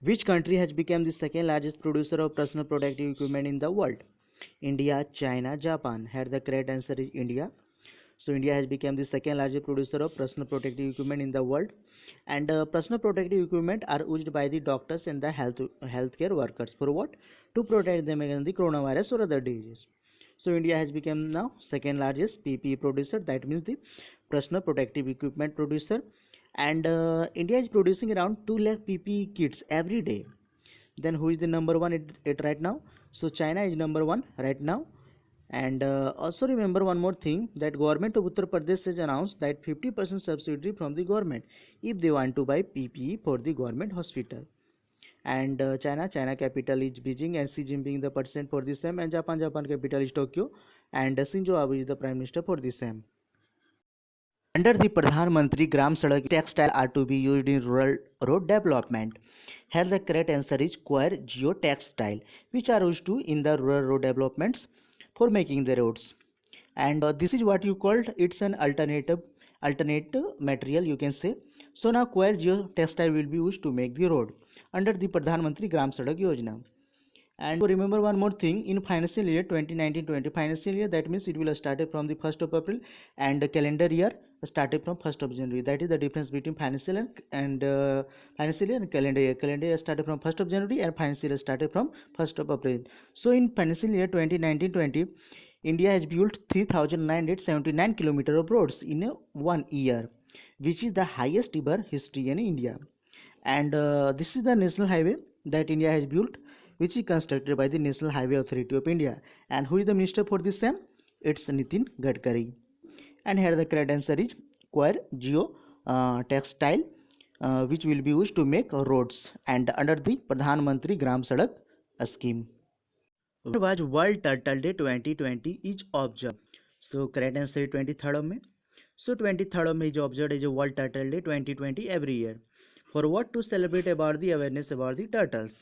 Which country has become the second largest producer of personal protective equipment in the world? India, China, Japan. Here the correct answer is India. So India has become the second largest producer of personal protective equipment in the world. And personal protective equipment are used by the doctors and the healthcare workers for what? To protect them against the coronavirus or other diseases. So India has become now second largest PPE producer. That means the personal protective equipment producer. And India is producing around 2 lakh PPE kits every day. Then who is the number one it right now? So China is number one right now. And also remember one more thing, that government of Uttar Pradesh has announced that 50% subsidy from the government if they want to buy PPE for the government hospital. And China capital is Beijing and Xi Jinping the president for the same, and Japan capital is Tokyo, and Shinzo Abe is the prime minister for the same. Under the Pradhan Mantri Gram Sadak, textile are to be used in rural road development. Here the correct answer is Coir Geotextile, which are used to in the rural road developments for making the roads. And this is what you called, it's an alternate material you can say. So now Coir Geotextile will be used to make the road under the Pradhan Mantri Gram Sadak Yojana. And remember one more thing, in financial year 2019-20 financial year, that means it will start from the 1st of April, and the calendar year started from 1st of January. That is the difference between financial and financial year and calendar year. Calendar year started from 1st of January and financial year started from 1st of April. So in financial year 2019-20, India has built 3,979 kilometers of roads in one year, which is the highest ever history in India. And this is the national highway that India has built, which is constructed by the National Highway Authority of India. And who is the minister for this same? It's Nitin Gadkari. And here the correct answer is Coir Geo Textile, which will be used to make roads and under the Pradhan Mantri Gram Sadak scheme. When was World Turtle Day 2020 is observed? So correct answer is 23rd of May. So 23rd of May is observed as a World Turtle Day 2020 every year. For what? To celebrate about the awareness about the turtles.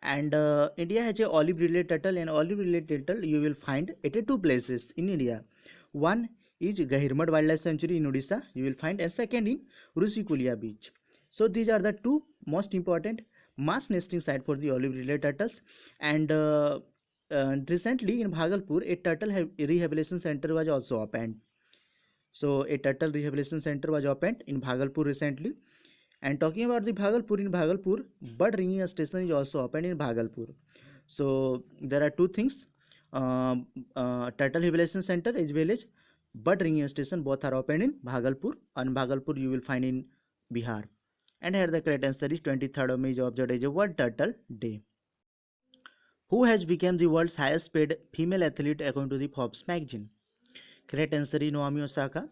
And India has a olive related turtle, and olive related turtle you will find at two places in India. One is Gahirmad Wildlife Sanctuary in Odisha, you will find, and second in Rusikulia Beach. So these are the two most important mass nesting site for the olive related turtles. And recently in Bhagalpur a turtle rehabilitation center was also opened. So a turtle rehabilitation center was opened in Bhagalpur recently. And talking about the Bhagalpur, in Bhagalpur, bird ringing station is also opened in Bhagalpur. So there are two things, turtle rehabilitation center as well as bird ringing station, both are opened in Bhagalpur, and Bhagalpur you will find in Bihar. And here the correct answer is 23rd of May is observed as a World Turtle Day. Who has become the world's highest paid female athlete according to the Forbes magazine? Correct answer is Naomi Osaka.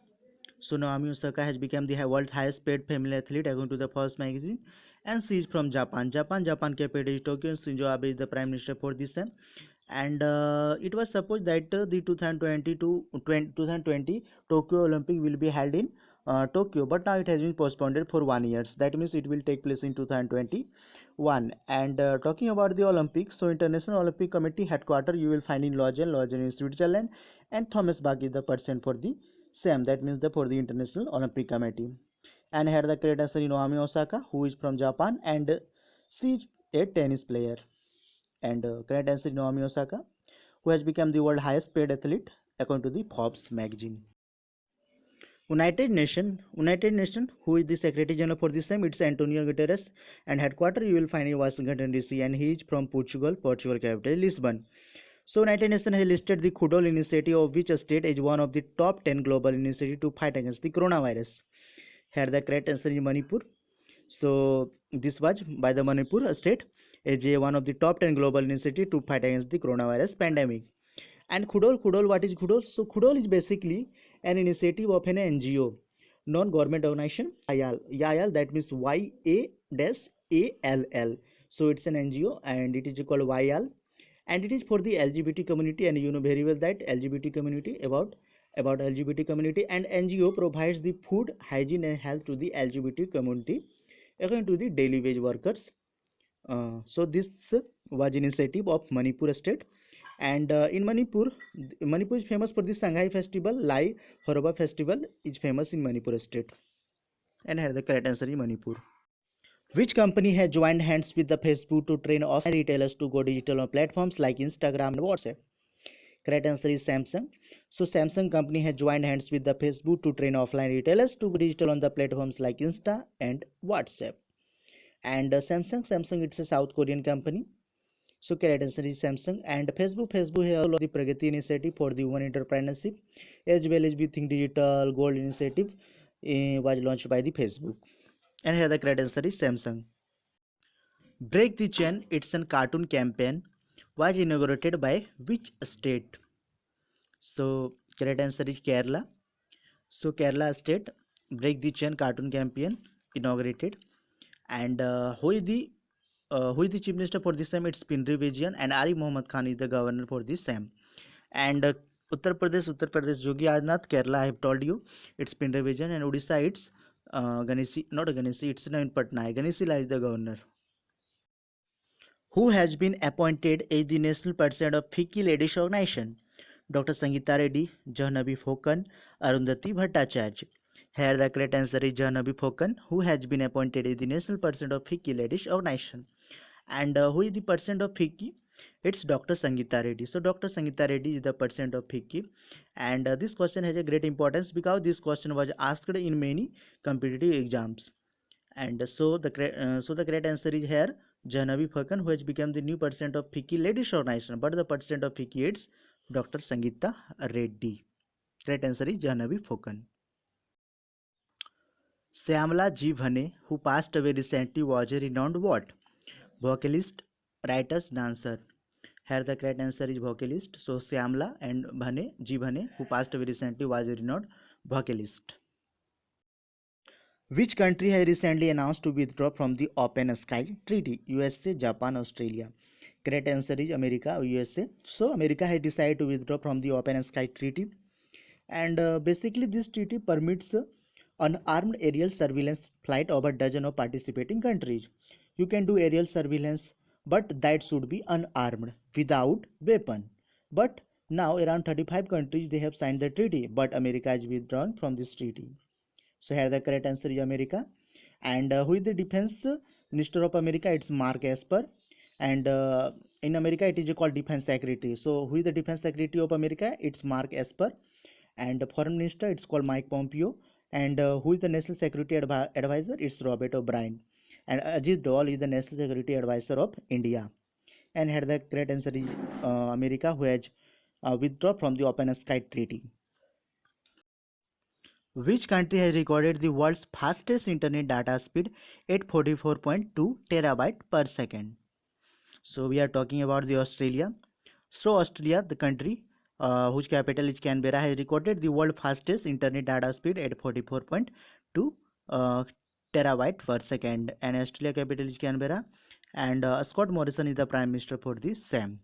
So Naomi Osaka has become the world's highest paid female athlete according to the Forbes magazine, and she is from Japan. Japan capital is Tokyo, and Shinzo Abe is the prime minister for this time. And it was supposed that the 2020 Tokyo Olympic will be held in Tokyo, but now it has been postponed for 1 year. That means it will take place in 2021. And talking about the Olympics, so International Olympic Committee headquarters you will find in Lausanne in Switzerland, and Thomas Bach is the person for the same. That means for the International Olympic Committee. And here the correct answer is Naomi Osaka, who is from Japan, and she is a tennis player. And correct answer is Naomi Osaka, who has become the world highest paid athlete according to the Forbes magazine. United Nation, who is the Secretary General for this time? It's Antonio Guterres, and headquarters you will find in Washington DC, and he is from Portugal capital Lisbon. So United Nations has listed the Kudol initiative of which state is one of the top 10 global initiatives to fight against the coronavirus. Here the correct answer is Manipur. So this was by the Manipur state as one of the top 10 global initiatives to fight against the coronavirus pandemic. And Kudol, what is Kudol? So Kudol is basically an initiative of an NGO, non-government organization, YAL, that means YAL. So it's an NGO and it is called YAL, and it is for the LGBT community, and you know very well that LGBT community, about LGBT community, and NGO provides the food, hygiene and health to the LGBT community according to the daily wage workers. So this was initiative of Manipur state. And in Manipur is famous for the Shanghai festival. Lai Horoba festival is famous in Manipur state. And here the correct answer is Manipur. Which company has joined hands with the Facebook to train offline retailers to go digital on platforms like Instagram and WhatsApp? Correct answer is Samsung. So Samsung company has joined hands with the Facebook to train offline retailers to go digital on the platforms like Insta and WhatsApp. And Samsung, it's a South Korean company. So correct answer is Samsung. And Facebook has also the Pragati initiative for the women entrepreneurship, as well as we think digital gold initiative was launched by the Facebook. And here the correct answer is Samsung. Break the Chain, it's a cartoon campaign, was inaugurated by which state? So correct answer is Kerala. So Kerala state Break the Chain cartoon campaign inaugurated. And who is the chief minister for this time? It's Pinri Vijayan, and Arif Mohammad Khan is the governor for this time. And Uttar Pradesh, Yogi Adityanath. Kerala, I have told you, it's Pinri Vijayan, and Odisha, it's Ganeshi, it's Navin Patnaik. Ganeshi Lal is the governor. Who has been appointed as the national president of FICCI Ladies Organization? Dr. Sangeeta Reddy, Jahnavi Phokan, Arundhati Bhattacharya. Here the correct answer is Jahnavi Phokan, who has been appointed as the national president of FICCI Ladies Organization. And who is the president of FICCI? It's Dr. Sangeeta Reddy. So Dr. Sangeeta Reddy is the president of FICCI. And this question has a great importance because this question was asked in many competitive exams. And so the correct answer is here Jahnavi Phakan, who has become the new president of FICCI Ladies Organization, but the president of FICCI is Dr. Sangeeta Reddy. Correct answer is Jahnavi Phakan. Syamala G. Bhane, who passed away recently, was a renowned what? Vocalist, writer, dancer. Here the correct answer is vocalist. So Syamala and G. Bhane, who passed away recently, was a renowned vocalist. Which country has recently announced to withdraw from the Open Sky Treaty? USA, Japan, Australia. Correct answer is America or USA. So America has decided to withdraw from the Open Sky Treaty, and basically this treaty permits unarmed aerial surveillance flight over a dozen of participating countries. You can do aerial surveillance, but that should be unarmed, without weapon. But now around 35 countries they have signed the treaty, but America has withdrawn from this treaty. So here the correct answer is America. And who is the defense minister of America? It's Mark Esper. And in America it is called defense secretary. So who is the defense secretary of America? It's Mark Esper. And the foreign minister, it's called Mike Pompeo. And who is the national security advisor? It's Robert O'Brien. And Ajit Doval is the national security advisor of India. And here the correct answer is America, who has withdrawn from the Open Sky Treaty. Which country has recorded the world's fastest internet data speed at 44.2 terabyte per second? So we are talking about the Australia. So Australia, the country whose capital is Canberra, has recorded the world fastest internet data speed at 44.2 terabyte per second. And Australia capital is Canberra. And Scott Morrison is the prime minister for this same.